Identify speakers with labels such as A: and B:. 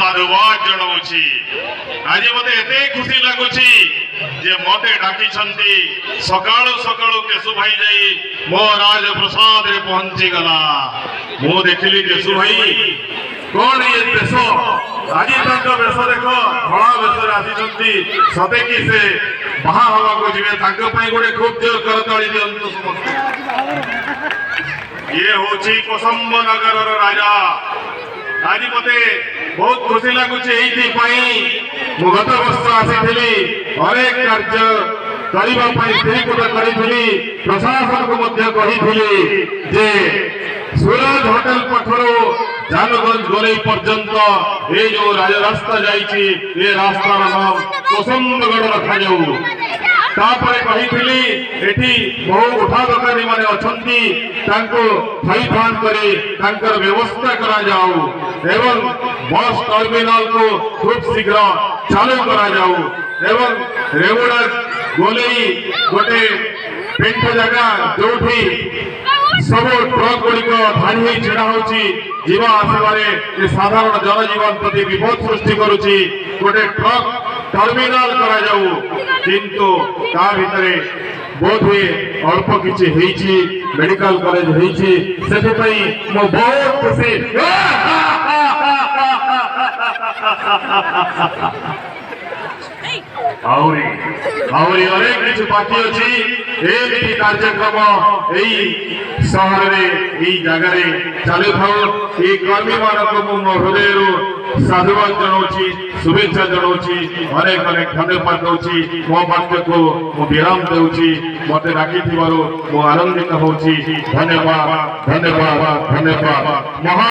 A: साधुवाद जनाऊँ आज मत एत खुशी लगुच मत डाकी सकालू सकालू केशु भाई जाई मो राजप्रसाद रे पहुंची गला मु देखिली केशु भाई कौन ये देश आज वेश देख धड़ा वेश आसी सते कि से बाहा हवा को जी गोटे खूब जोर कर तली दिंतु समस्त ये हूँ कोसंब नगर राजा आज मते बहुत खुशी लगुच मु गत वर्ष आसी अनेक कार्य करने प्रशासन को जे सूरज होटल पठर जानगंज गोलई पर्यंत ये जो रास्ता जाइए ये रास्तार नाम कोसंबगढ़ रखा जाऊ तापरे कही एठी बहु उठा दোकानी माने अछंती तांको थईथान करे तांकर व्यवस्था करा जाऊ एवं बस टर्मिनल को खूब शीघ्र चालू करा जाऊ एवं रेवुड़ा गोलई गोटे पेंट जगह जोठी सब ट्रक गुड़िक धाड़ी छिड़ा होवा आसबारे साधारण जनजीवन प्रति विपद सृष्टि करुच्ची गोटे ट्रक टर्मिनाल करा जाऊ किंतु ता भितरे बोध हुए अल्प किछि हेछि मेडिकल कॉलेज हेछि सेथिपई मो बहुत खुशी अनेक किछु बाकी अच्छी एमती कार्यक्रम यही सहर जगार चलु था कर्मी मानक हृदय साधुवाद जनाऊँ शुभेच्छा जनाऊँ अनेक अनेक धन्यवाद दूसरी मो वाक्य को विराम दूसरी मत डाकी आनंदित हूँ धन्यवाद धन्यवाद धन्यवाद।